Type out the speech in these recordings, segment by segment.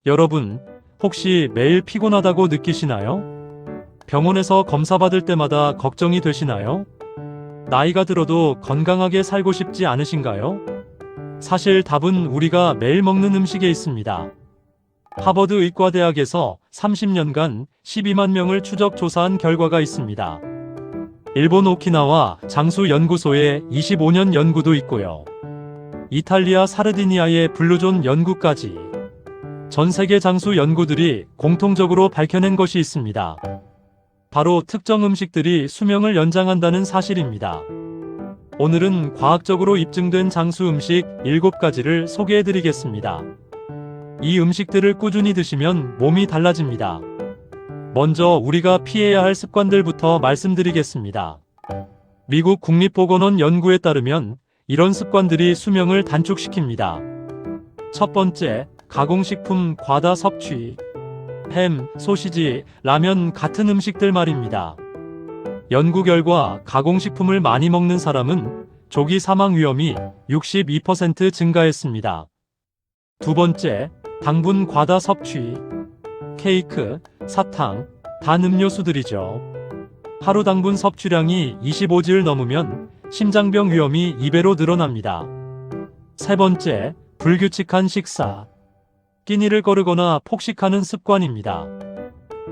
여러분, 혹시 매일 피곤하다고 느끼시나요? 병원에서 검사받을 때마다 걱정이 되시나요? 나이가 들어도 건강하게 살고 싶지 않으신가요? 사실 답은 우리가 매일 먹는 음식에 있습니다. 하버드 의과대학에서 30년간 12만 명을 추적 조사한 결과가 있습니다. 일본 오키나와 장수 연구소의 25년 연구도 있고요. 이탈리아 사르디니아의 블루존 연구까지 전 세계 장수 연구들이 공통적으로 밝혀낸 것이 있습니다. 바로 특정 음식들이 수명을 연장한다는 사실입니다. 오늘은 과학적으로 입증된 장수 음식 7가지를 소개해드리겠습니다. 이 음식들을 꾸준히 드시면 몸이 달라집니다. 먼저 우리가 피해야 할 습관들부터 말씀드리겠습니다. 미국 국립보건원 연구에 따르면 이런 습관들이 수명을 단축시킵니다. 첫 번째, 가공식품 과다 섭취. 햄, 소시지, 라면 같은 음식들 말입니다. 연구 결과 가공식품을 많이 먹는 사람은 조기 사망 위험이 62% 증가했습니다. 두 번째, 당분 과다 섭취. 케이크, 사탕, 단 음료수들이죠. 하루 당분 섭취량이 25질 넘으면 심장병 위험이 2배로 늘어납니다. 세 번째, 불규칙한 식사. 끼니를 거르거나 폭식하는 습관입니다.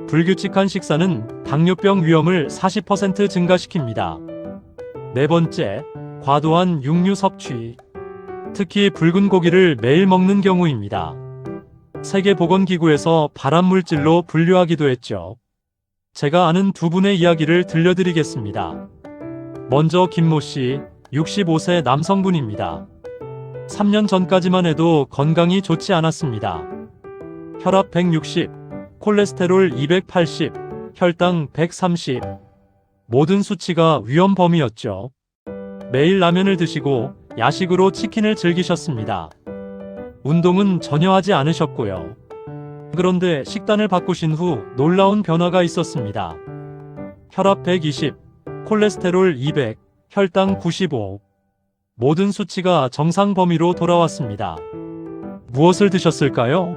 불규칙한 식사는 당뇨병 위험을 40% 증가시킵니다. 네 번째, 과도한 육류 섭취. 특히 붉은 고기를 매일 먹는 경우입니다. 세계보건기구에서 발암물질로 분류하기도 했죠. 제가 아는 두 분의 이야기를 들려드리겠습니다. 먼저 김모 씨, 65세 남성분입니다. 3년 전까지만 해도 건강이 좋지 않았습니다. 혈압 160, 콜레스테롤 280, 혈당 130. 모든 수치가 위험 범위였죠. 매일 라면을 드시고 야식으로 치킨을 즐기셨습니다. 운동은 전혀 하지 않으셨고요. 그런데 식단을 바꾸신 후 놀라운 변화가 있었습니다. 혈압 120, 콜레스테롤 200, 혈당 95. 모든 수치가 정상 범위로 돌아왔습니다. 무엇을 드셨을까요?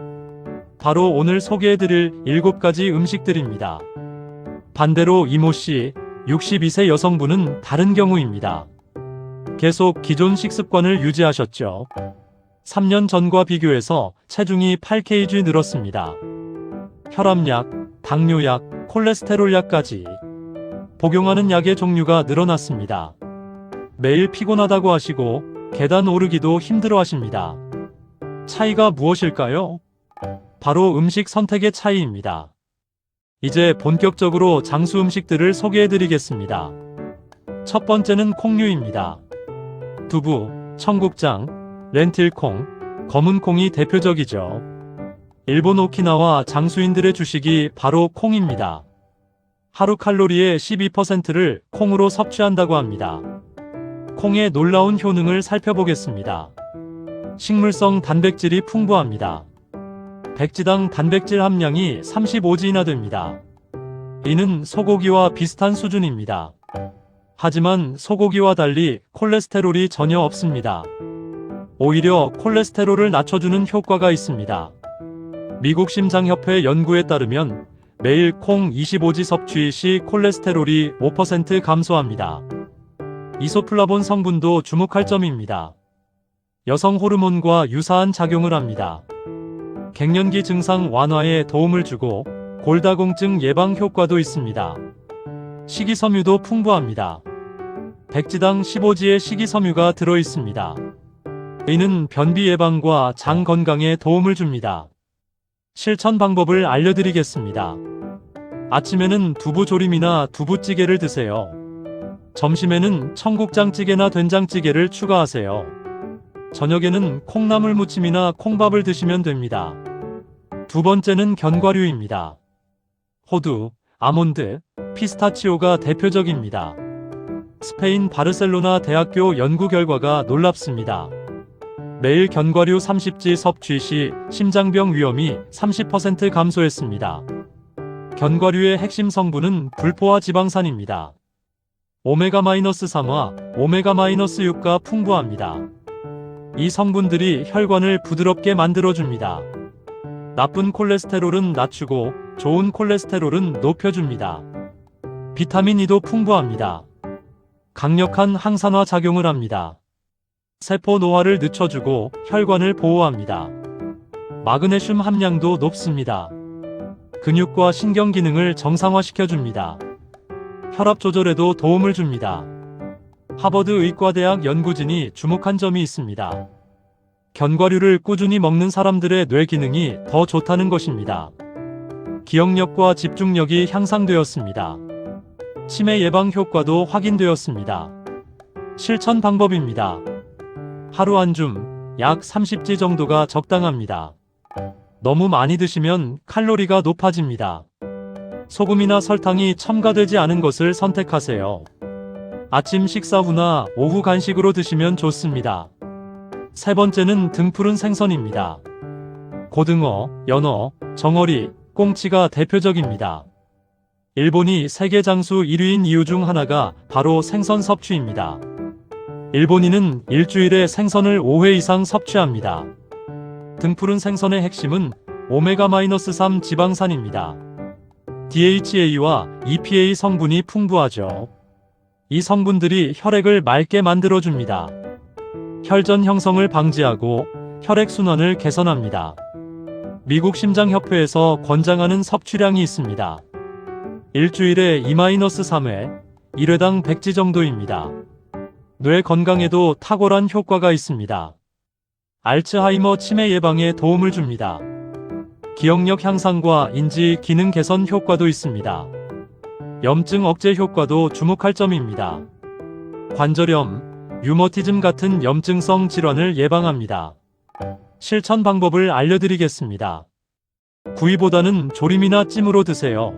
바로 오늘 소개해드릴 7가지 음식들입니다. 반대로 이모 씨, 62세 여성분은 다른 경우입니다. 계속 기존 식습관을 유지하셨죠. 3년 전과 비교해서 체중이 8kg 늘었습니다. 혈압약, 당뇨약, 콜레스테롤약까지 복용하는 약의 종류가 늘어났습니다. 매일 피곤하다고 하시고 계단 오르기도 힘들어 하십니다. 차이가 무엇일까요? 바로 음식 선택의 차이입니다. 이제 본격적으로 장수 음식들을 소개해드리겠습니다. 첫 번째는 콩류입니다. 두부, 청국장, 렌틸콩, 검은콩이 대표적이죠. 일본 오키나와 장수인들의 주식이 바로 콩입니다. 하루 칼로리의 12%를 콩으로 섭취한다고 합니다. 콩의 놀라운 효능을 살펴보겠습니다. 식물성 단백질이 풍부합니다. 백지당 단백질 함량이 35지나 됩니다. 이는 소고기와 비슷한 수준입니다. 하지만 소고기와 달리 콜레스테롤이 전혀 없습니다. 오히려 콜레스테롤을 낮춰주는 효과가 있습니다. 미국 심장협회 연구에 따르면 매일 콩 25지 섭취 시 콜레스테롤이 5% 감소합니다. 이소플라본 성분도 주목할 점입니다. 여성 호르몬과 유사한 작용을 합니다. 갱년기 증상 완화에 도움을 주고 골다공증 예방 효과도 있습니다. 식이섬유도 풍부합니다. 백지당 15지의 식이섬유가 들어있습니다. 이는 변비 예방과 장 건강에 도움을 줍니다. 실천 방법을 알려드리겠습니다. 아침에는 두부조림이나 두부찌개를 드세요. 점심에는 청국장찌개나 된장찌개를 추가하세요. 저녁에는 콩나물 무침이나 콩밥을 드시면 됩니다. 두 번째는 견과류입니다. 호두, 아몬드, 피스타치오가 대표적입니다. 스페인 바르셀로나 대학교 연구 결과가 놀랍습니다. 매일 견과류 30지 섭취 시 심장병 위험이 30% 감소했습니다. 견과류의 핵심 성분은 불포화 지방산입니다. 오메가-3와 오메가-6가 풍부합니다. 이 성분들이 혈관을 부드럽게 만들어줍니다. 나쁜 콜레스테롤은 낮추고 좋은 콜레스테롤은 높여줍니다. 비타민 E도 풍부합니다. 강력한 항산화 작용을 합니다. 세포 노화를 늦춰주고 혈관을 보호합니다. 마그네슘 함량도 높습니다. 근육과 신경 기능을 정상화시켜줍니다. 혈압 조절에도 도움을 줍니다. 하버드 의과대학 연구진이 주목한 점이 있습니다. 견과류를 꾸준히 먹는 사람들의 뇌 기능이 더 좋다는 것입니다. 기억력과 집중력이 향상되었습니다. 치매 예방 효과도 확인되었습니다. 실천 방법입니다. 하루 한 줌, 약 30지 정도가 적당합니다. 너무 많이 드시면 칼로리가 높아집니다. 소금이나 설탕이 첨가되지 않은 것을 선택하세요. 아침 식사 후나 오후 간식으로 드시면 좋습니다. 세 번째는 등푸른 생선입니다. 고등어, 연어, 정어리, 꽁치가 대표적입니다. 일본이 세계 장수 1위인 이유 중 하나가 바로 생선 섭취입니다. 일본인은 일주일에 생선을 5회 이상 섭취합니다. 등푸른 생선의 핵심은 오메가-3 지방산입니다. DHA와 EPA 성분이 풍부하죠. 이 성분들이 혈액을 맑게 만들어줍니다. 혈전 형성을 방지하고 혈액순환을 개선합니다. 미국 심장협회에서 권장하는 섭취량이 있습니다. 일주일에 2-3회, 1회당 100지 정도입니다. 뇌 건강에도 탁월한 효과가 있습니다. 알츠하이머 치매 예방에 도움을 줍니다. 기억력 향상과 인지 기능 개선 효과도 있습니다. 염증 억제 효과도 주목할 점입니다. 관절염, 류머티즘 같은 염증성 질환을 예방합니다. 실천 방법을 알려드리겠습니다. 구이보다는 조림이나 찜으로 드세요.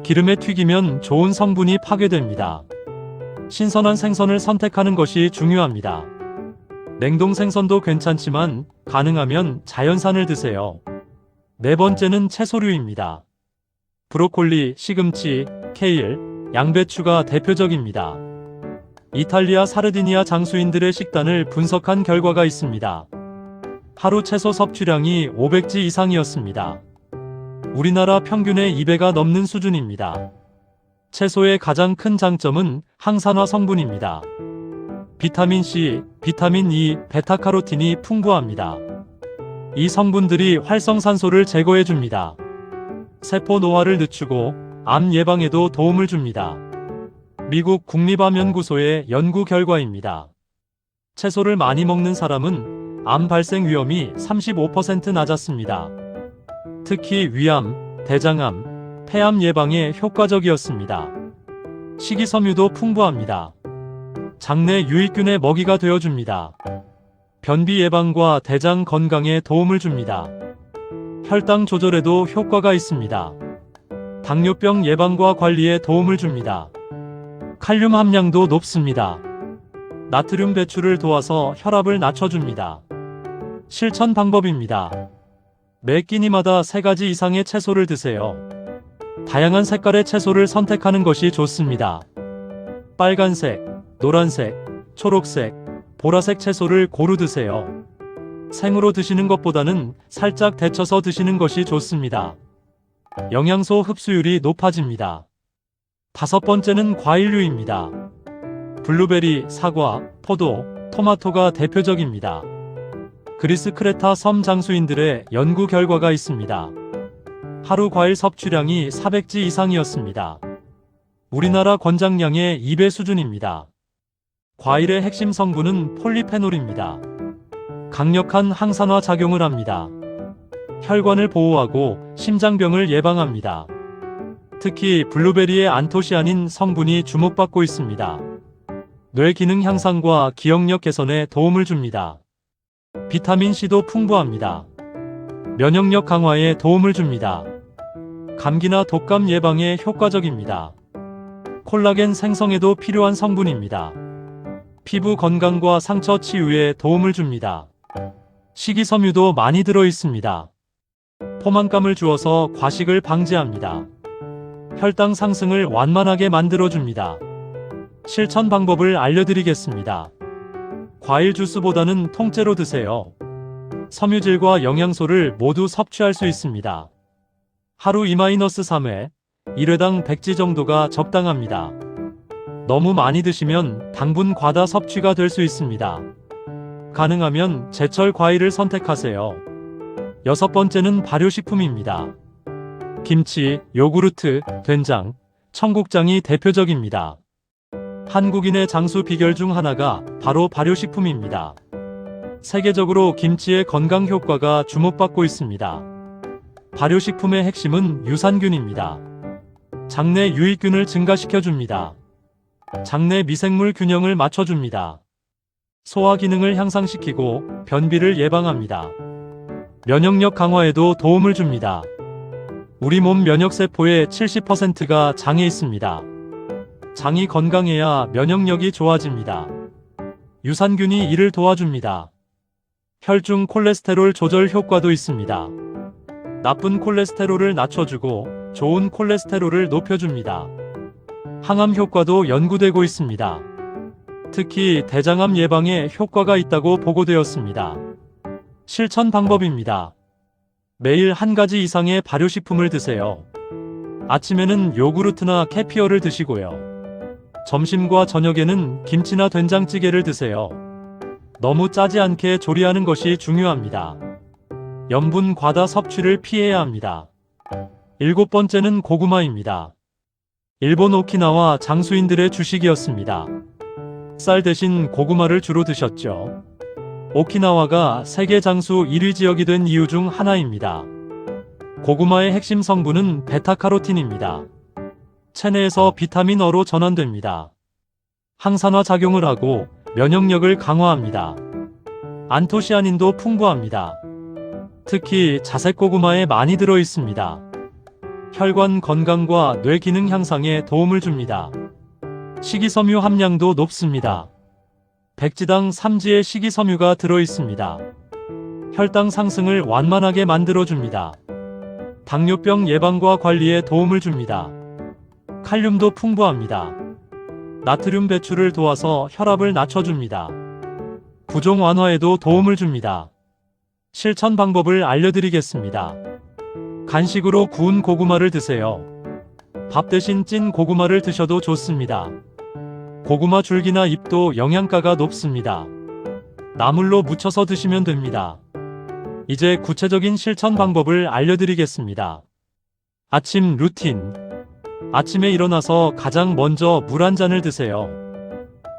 기름에 튀기면 좋은 성분이 파괴됩니다. 신선한 생선을 선택하는 것이 중요합니다. 냉동 생선도 괜찮지만 가능하면 자연산을 드세요. 네 번째는 채소류입니다. 브로콜리, 시금치, 케일, 양배추가 대표적입니다. 이탈리아 사르디니아 장수인들의 식단을 분석한 결과가 있습니다. 하루 채소 섭취량이 500지 이상이었습니다. 우리나라 평균의 2배가 넘는 수준입니다. 채소의 가장 큰 장점은 항산화 성분입니다. 비타민 C, 비타민 E, 베타카로틴이 풍부합니다. 이 성분들이 활성산소를 제거해줍니다. 세포 노화를 늦추고 암 예방에도 도움을 줍니다. 미국 국립암연구소의 연구 결과입니다. 채소를 많이 먹는 사람은 암 발생 위험이 35% 낮았습니다. 특히 위암, 대장암, 폐암 예방에 효과적이었습니다. 식이섬유도 풍부합니다. 장내 유익균의 먹이가 되어줍니다. 변비 예방과 대장 건강에 도움을 줍니다. 혈당 조절에도 효과가 있습니다. 당뇨병 예방과 관리에 도움을 줍니다. 칼륨 함량도 높습니다. 나트륨 배출을 도와서 혈압을 낮춰줍니다. 실천 방법입니다. 매 끼니마다 3가지 이상의 채소를 드세요. 다양한 색깔의 채소를 선택하는 것이 좋습니다. 빨간색, 노란색, 초록색, 보라색 채소를 고루 드세요. 생으로 드시는 것보다는 살짝 데쳐서 드시는 것이 좋습니다. 영양소 흡수율이 높아집니다. 5번째는 과일류입니다. 블루베리, 사과, 포도, 토마토가 대표적입니다. 그리스 크레타 섬 장수인들의 연구 결과가 있습니다. 하루 과일 섭취량이 400지 이상이었습니다. 우리나라 권장량의 2배 수준입니다. 과일의 핵심 성분은 폴리페놀입니다. 강력한 항산화 작용을 합니다. 혈관을 보호하고 심장병을 예방합니다. 특히 블루베리의 안토시아닌 성분이 주목받고 있습니다. 뇌 기능 향상과 기억력 개선에 도움을 줍니다. 비타민 C도 풍부합니다. 면역력 강화에 도움을 줍니다. 감기나 독감 예방에 효과적입니다. 콜라겐 생성에도 필요한 성분입니다. 피부 건강과 상처 치유에 도움을 줍니다. 식이섬유도 많이 들어 있습니다. 포만감을 주어서 과식을 방지합니다. 혈당 상승을 완만하게 만들어줍니다. 실천 방법을 알려드리겠습니다. 과일 주스보다는 통째로 드세요. 섬유질과 영양소를 모두 섭취할 수 있습니다. 하루 2-3회, 1회당 100지 정도가 적당합니다. 너무 많이 드시면 당분 과다 섭취가 될 수 있습니다. 가능하면 제철 과일을 선택하세요. 6번째는 발효식품입니다. 김치, 요구르트, 된장, 청국장이 대표적입니다. 한국인의 장수 비결 중 하나가 바로 발효식품입니다. 세계적으로 김치의 건강 효과가 주목받고 있습니다. 발효식품의 핵심은 유산균입니다. 장내 유익균을 증가시켜줍니다. 장내 미생물 균형을 맞춰줍니다. 소화 기능을 향상시키고 변비를 예방합니다. 면역력 강화에도 도움을 줍니다. 우리 몸 면역세포의 70%가 장에 있습니다. 장이 건강해야 면역력이 좋아집니다. 유산균이 이를 도와줍니다. 혈중 콜레스테롤 조절 효과도 있습니다. 나쁜 콜레스테롤을 낮춰주고 좋은 콜레스테롤을 높여줍니다. 항암 효과도 연구되고 있습니다. 특히 대장암 예방에 효과가 있다고 보고되었습니다. 실천 방법입니다. 매일 한 가지 이상의 발효식품을 드세요. 아침에는 요구르트나 캐피어를 드시고요. 점심과 저녁에는 김치나 된장찌개를 드세요. 너무 짜지 않게 조리하는 것이 중요합니다. 염분 과다 섭취를 피해야 합니다. 7번째는 고구마입니다. 일본 오키나와 장수인들의 주식이었습니다. 쌀 대신 고구마를 주로 드셨죠. 오키나와가 세계 장수 1위 지역이 된 이유 중 하나입니다. 고구마의 핵심 성분은 베타카로틴입니다. 체내에서 비타민 어로 전환됩니다. 항산화 작용을 하고 면역력을 강화합니다. 안토시아닌도 풍부합니다. 특히 자색 고구마에 많이 들어 있습니다. 혈관 건강과 뇌 기능 향상에 도움을 줍니다. 식이섬유 함량도 높습니다. 백지당 3지의 식이섬유가 들어 있습니다. 혈당 상승을 완만하게 만들어줍니다. 당뇨병 예방과 관리에 도움을 줍니다. 칼륨도 풍부합니다. 나트륨 배출을 도와서 혈압을 낮춰줍니다. 부종 완화에도 도움을 줍니다. 실천 방법을 알려드리겠습니다. 간식으로 구운 고구마를 드세요. 밥 대신 찐 고구마를 드셔도 좋습니다. 고구마 줄기나 잎도 영양가가 높습니다. 나물로 무쳐서 드시면 됩니다. 이제 구체적인 실천 방법을 알려드리겠습니다. 아침 루틴. 아침에 일어나서 가장 먼저 물 한 잔을 드세요.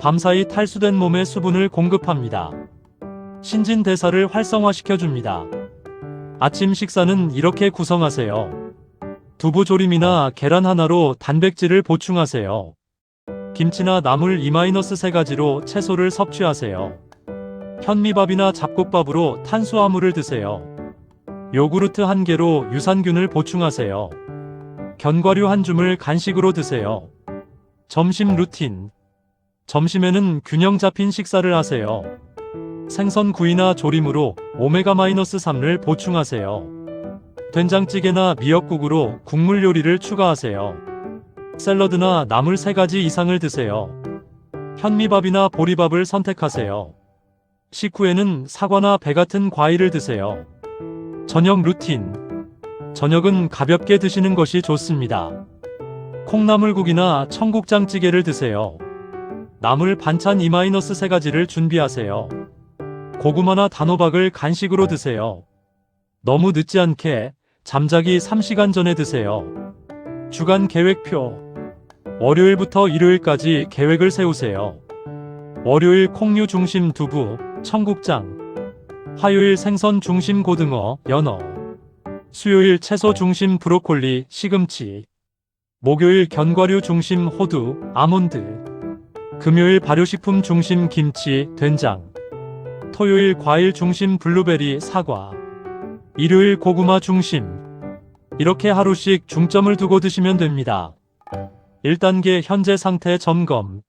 밤사이 탈수된 몸에 수분을 공급합니다. 신진대사를 활성화시켜줍니다. 아침 식사는 이렇게 구성하세요. 두부조림이나 계란 하나로 단백질을 보충하세요. 김치나 나물 2-3가지로 채소를 섭취하세요. 현미밥이나 잡곡밥으로 탄수화물을 드세요. 요구르트 1개로 유산균을 보충하세요. 견과류 1줌을 간식으로 드세요. 점심 루틴. 점심에는 균형 잡힌 식사를 하세요. 생선 구이나 조림으로 오메가-3를 보충하세요. 된장찌개나 미역국으로 국물 요리를 추가하세요. 샐러드나 나물 3가지 이상을 드세요. 현미밥이나 보리밥을 선택하세요. 식후에는 사과나 배 같은 과일을 드세요. 저녁 루틴. 저녁은 가볍게 드시는 것이 좋습니다. 콩나물국이나 청국장찌개를 드세요. 나물 반찬 2-3가지를 준비하세요. 고구마나 단호박을 간식으로 드세요. 너무 늦지 않게 잠자기 3시간 전에 드세요. 주간 계획표. 월요일부터 일요일까지 계획을 세우세요. 월요일 콩류 중심 두부, 청국장. 화요일 생선 중심 고등어, 연어. 수요일 채소 중심 브로콜리, 시금치. 목요일 견과류 중심 호두, 아몬드. 금요일 발효식품 중심 김치, 된장. 토요일 과일 중심 블루베리, 사과. 일요일 고구마 중심. 이렇게 하루씩 중점을 두고 드시면 됩니다. 1단계 현재 상태 점검.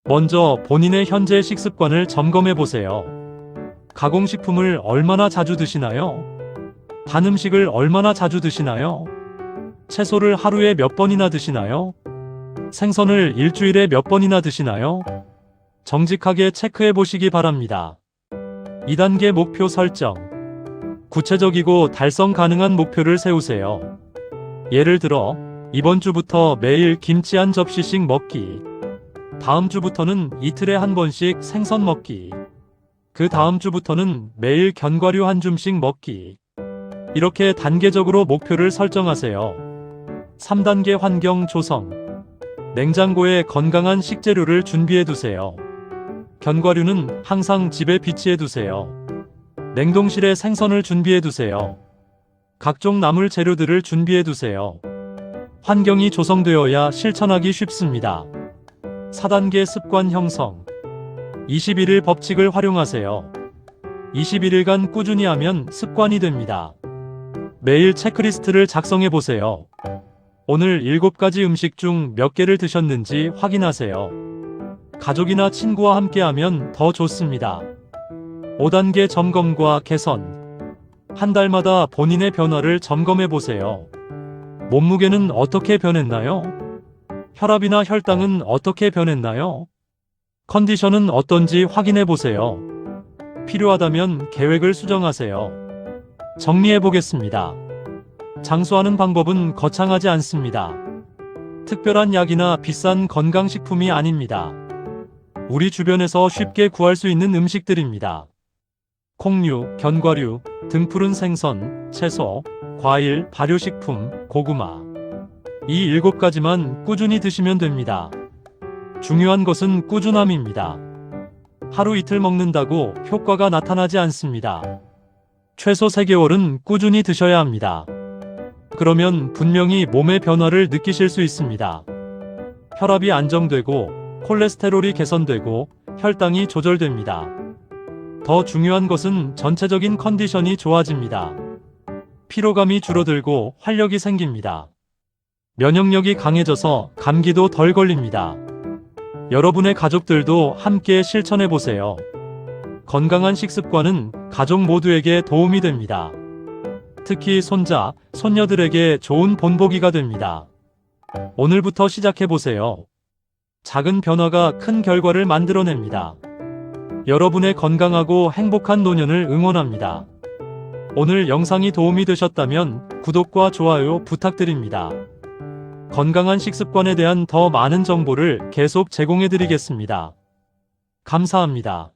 먼저 본인의 현재 식습관을 점검해 보세요. 가공식품을 얼마나 자주 드시나요? 단 음식을 얼마나 자주 드시나요? 채소를 하루에 몇 번이나 드시나요? 생선을 일주일에 몇 번이나 드시나요? 정직하게 체크해 보시기 바랍니다. 2단계 목표 설정. 구체적이고 달성 가능한 목표를 세우세요. 예를 들어, 이번 주부터 매일 김치 한 접시씩 먹기. 다음 주부터는 이틀에 한 번씩 생선 먹기. 그 다음 주부터는 매일 견과류 한 줌씩 먹기. 이렇게 단계적으로 목표를 설정하세요. 3단계 환경 조성. 냉장고에 건강한 식재료를 준비해 두세요. 견과류는 항상 집에 비치해 두세요. 냉동실에 생선을 준비해 두세요. 각종 나물 재료들을 준비해 두세요. 환경이 조성되어야 실천하기 쉽습니다. 4단계 습관 형성. 21일 법칙을 활용하세요. 21일간 꾸준히 하면 습관이 됩니다. 매일 체크리스트를 작성해 보세요. 오늘 7가지 음식 중 몇 개를 드셨는지 확인하세요. 가족이나 친구와 함께하면 더 좋습니다. 5단계 점검과 개선. 한 달마다 본인의 변화를 점검해 보세요. 몸무게는 어떻게 변했나요? 혈압이나 혈당은 어떻게 변했나요? 컨디션은 어떤지 확인해 보세요. 필요하다면 계획을 수정하세요. 정리해 보겠습니다. 장수하는 방법은 거창하지 않습니다. 특별한 약이나 비싼 건강식품이 아닙니다. 우리 주변에서 쉽게 구할 수 있는 음식들입니다. 콩류, 견과류, 등푸른 생선, 채소, 과일, 발효식품, 고구마. 이 7가지만 꾸준히 드시면 됩니다. 중요한 것은 꾸준함입니다. 하루 이틀 먹는다고 효과가 나타나지 않습니다. 최소 3개월은 꾸준히 드셔야 합니다. 그러면 분명히 몸의 변화를 느끼실 수 있습니다. 혈압이 안정되고 콜레스테롤이 개선되고 혈당이 조절됩니다. 더 중요한 것은 전체적인 컨디션이 좋아집니다. 피로감이 줄어들고 활력이 생깁니다. 면역력이 강해져서 감기도 덜 걸립니다. 여러분의 가족들도 함께 실천해 보세요. 건강한 식습관은 가족 모두에게 도움이 됩니다. 특히 손자, 손녀들에게 좋은 본보기가 됩니다. 오늘부터 시작해 보세요. 작은 변화가 큰 결과를 만들어냅니다. 여러분의 건강하고 행복한 노년을 응원합니다. 오늘 영상이 도움이 되셨다면 구독과 좋아요 부탁드립니다. 건강한 식습관에 대한 더 많은 정보를 계속 제공해 드리겠습니다. 감사합니다.